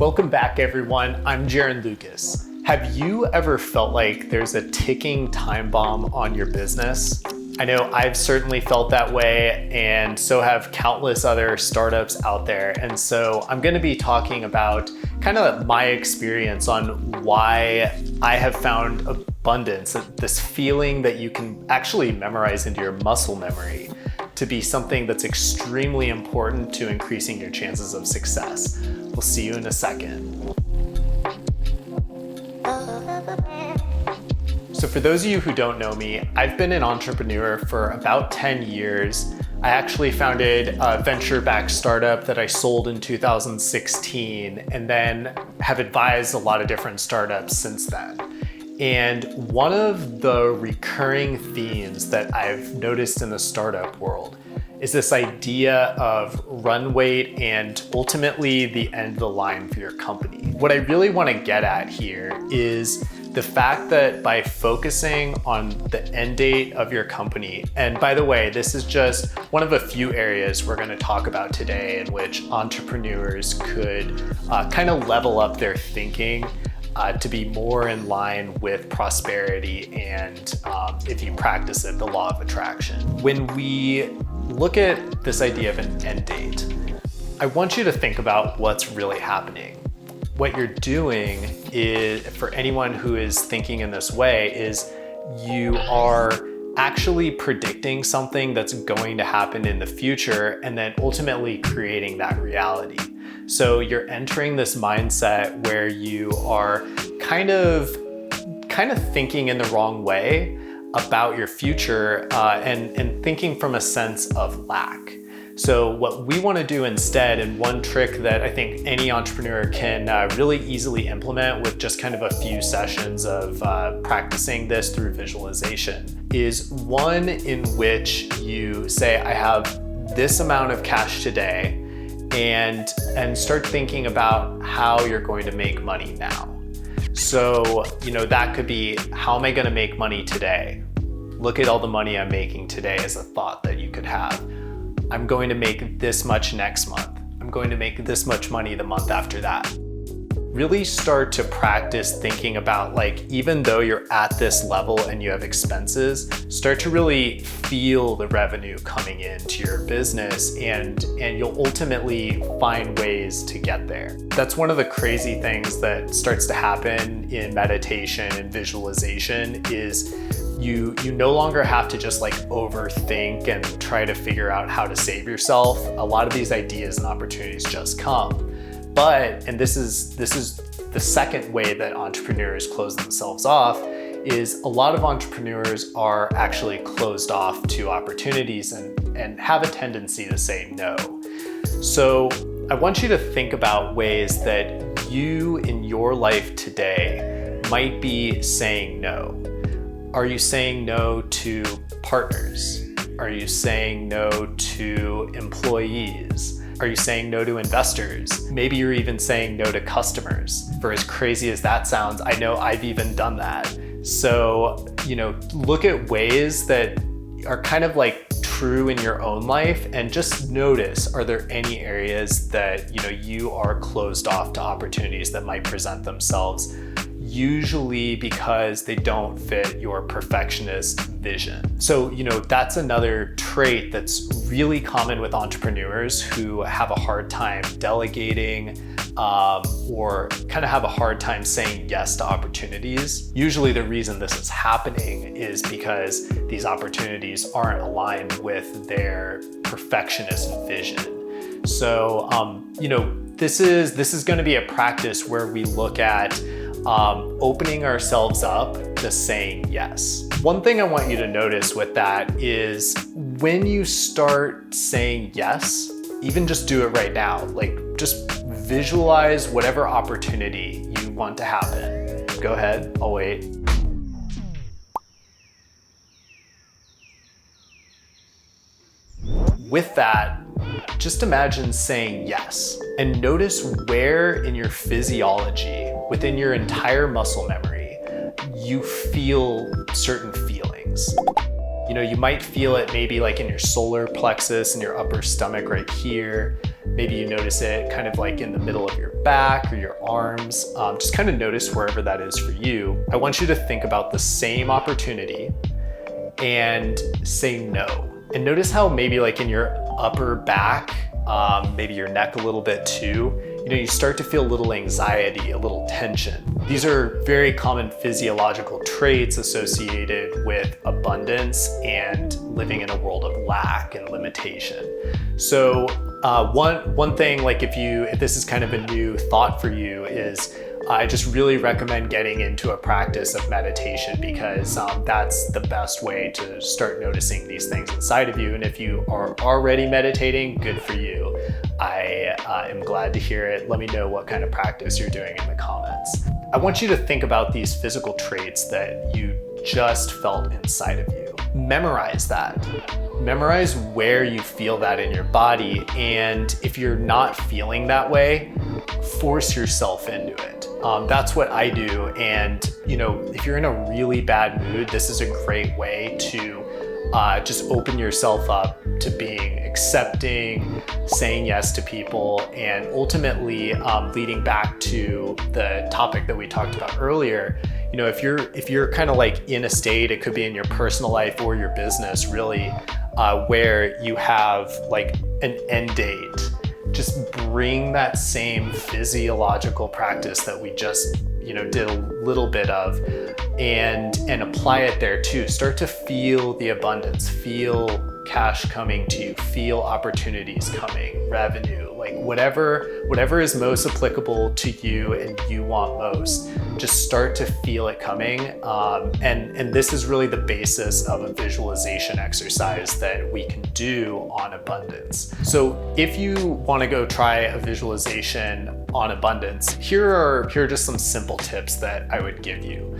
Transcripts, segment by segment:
Welcome back, everyone. I'm Jaron Lukas. Have you ever felt like there's a ticking time bomb on your business? I know I've certainly felt that way, and so have countless other startups out there. And so I'm going to be talking about kind of my experience on why I have found abundance, this feeling that you can actually memorize into your muscle memory, to be something that's extremely important to increasing your chances of success. We'll see you in a second. So for those of you who don't know me, I've been an entrepreneur for about 10 years. I actually founded a venture-backed startup that I sold in 2016, and then have advised a lot of different startups since then. And one of the recurring themes that I've noticed in the startup world is this idea of runway and ultimately the end of the line for your company. What I really want to get at here is the fact that by focusing on the end date of your company, and by the way, this is just one of a few areas we're going to talk about today in which entrepreneurs could kind of level up their thinking to be more in line with prosperity and, if you practice it, the law of attraction. When we look at this idea of an end date, I want you to think about what's really happening. What you're doing is, for anyone who is thinking in this way, is you are actually predicting something that's going to happen in the future and then ultimately creating that reality. So you're entering this mindset where you are kind of thinking in the wrong way about your future and thinking from a sense of lack. So what we want to do instead, and one trick that I think any entrepreneur can really easily implement with just kind of a few sessions of practicing this through visualization, is one in which you say, I have this amount of cash today, and start thinking about how you're going to make money now. So, that could be, how am I going to make money today? Look at all the money I'm making today as a thought that you could have. I'm going to make this much next month. I'm going to make this much money the month after that. Really start to practice thinking about, even though you're at this level and you have expenses, start to really feel the revenue coming into your business, and you'll ultimately find ways to get there. That's one of the crazy things that starts to happen in meditation and visualization is you no longer have to just overthink and try to figure out how to save yourself. A lot of these ideas and opportunities just come. But, and this is the second way that entrepreneurs close themselves off, is a lot of entrepreneurs are actually closed off to opportunities and have a tendency to say no. So I want you to think about ways that you in your life today might be saying no. Are you saying no to partners? Are you saying no to employees? Are you saying no to investors? Maybe you're even saying no to customers. For as crazy as that sounds, I know I've even done that. So, look at ways that are kind of true in your own life, and just notice, are there any areas that, you are closed off to opportunities that might present themselves, usually because they don't fit your perfectionist vision. So, that's another trait that's really common with entrepreneurs who have a hard time delegating or kind of have a hard time saying yes to opportunities. Usually the reason this is happening is because these opportunities aren't aligned with their perfectionist vision. So, this is going to be a practice where we look at opening ourselves up to saying yes. One thing I want you to notice with that is when you start saying yes, even just do it right now. Just visualize whatever opportunity you want to happen. Go ahead, I'll wait. With that, just imagine saying yes, and notice where in your physiology, within your entire muscle memory, you feel certain feelings. You might feel it maybe like in your solar plexus and your upper stomach right here. Maybe you notice it kind of like in the middle of your back or your arms. Just kind of notice wherever that is for you. I want you to think about the same opportunity and say no. And notice how maybe like in your upper back, maybe your neck a little bit too, you start to feel a little anxiety, a little tension. These are very common physiological traits associated with abundance and living in a world of lack and limitation. So one thing, like if this is kind of a new thought for you, is I just really recommend getting into a practice of meditation, because that's the best way to start noticing these things inside of you. And if you are already meditating, good for you. I am glad to hear it. Let me know what kind of practice you're doing in the comments. I want you to think about these physical traits that you just felt inside of you. Memorize that. Memorize where you feel that in your body. And if you're not feeling that way, force yourself into it. That's what I do. And if you're in a really bad mood, this is a great way to just open yourself up to being accepting, saying yes to people, and ultimately leading back to the topic that we talked about earlier. If you're kind of like in a state, it could be in your personal life or your business really, where you have like an end date, just bring that same physiological practice that we just did a little bit of and apply it there too. Start to feel the abundance, feel cash coming to you, feel opportunities coming, revenue, like whatever is most applicable to you and you want most, just start to feel it coming. And this is really the basis of a visualization exercise that we can do on abundance. So if you want to go try a visualization on abundance, here are just some simple tips that I would give you.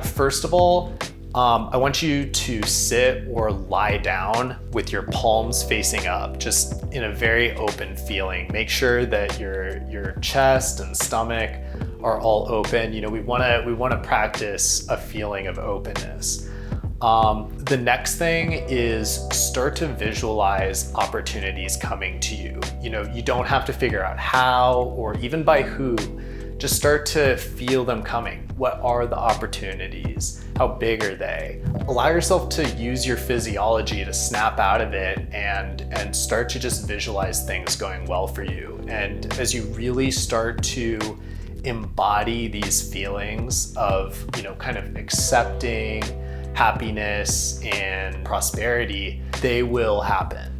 First of all, I want you to sit or lie down with your palms facing up, just in a very open feeling. Make sure that your chest and stomach are all open. We want to practice a feeling of openness. The next thing is start to visualize opportunities coming to you. You don't have to figure out how or even by who. Just start to feel them coming. What are the opportunities? How big are they? Allow yourself to use your physiology to snap out of it and start to just visualize things going well for you. And as you really start to embody these feelings of, kind of accepting happiness and prosperity, they will happen.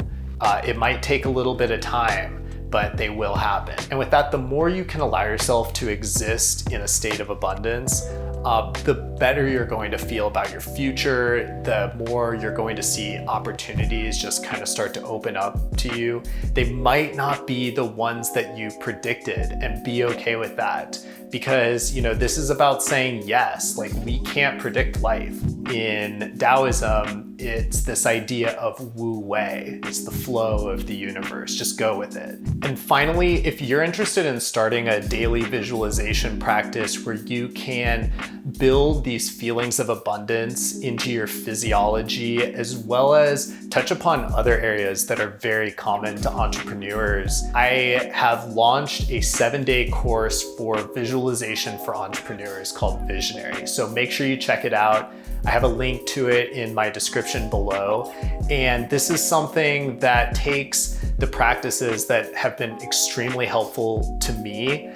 It might take a little bit of time, but they will happen. And with that, the more you can allow yourself to exist in a state of abundance, the better you're going to feel about your future, the more you're going to see opportunities just kind of start to open up to you. They might not be the ones that you predicted, and be okay with that, because this is about saying yes. Like, we can't predict life. In Taoism, it's this idea of wu wei. It's the flow of the universe. Just go with it. And finally, if you're interested in starting a daily visualization practice where you can build these feelings of abundance into your physiology, as well as touch upon other areas that are very common to entrepreneurs, I have launched a 7-day course for visualization for entrepreneurs called Visionary. So make sure you check it out. I have a link to it in my description below. And this is something that takes the practices that have been extremely helpful to me,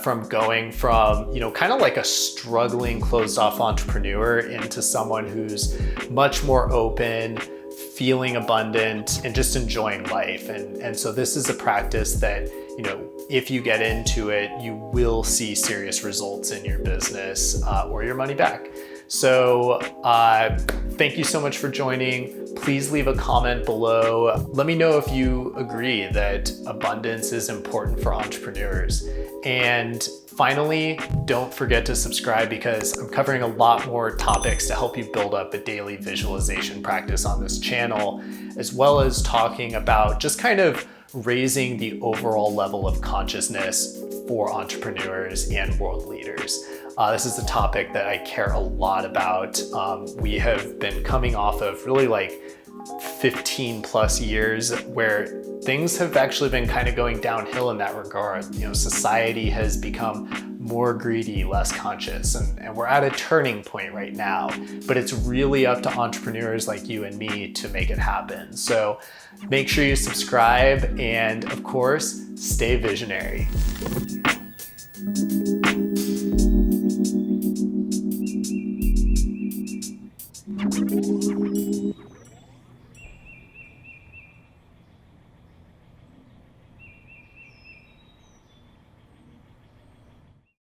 from going from, kind of like a struggling closed off entrepreneur into someone who's much more open, feeling abundant, and just enjoying life. And so this is a practice that, if you get into it, you will see serious results in your business or your money back. So thank you so much for joining. Please leave a comment below. Let me know if you agree that abundance is important for entrepreneurs. And finally, don't forget to subscribe, because I'm covering a lot more topics to help you build up a daily visualization practice on this channel, as well as talking about just kind of raising the overall level of consciousness for entrepreneurs and world leaders. This is a topic that I care a lot about. We have been coming off of really like 15 plus years where things have actually been kind of going downhill in that regard. You know, society has become more greedy, less conscious, and we're at a turning point right now, but it's really up to entrepreneurs like you and me to make it happen. So make sure you subscribe and of course, stay visionary.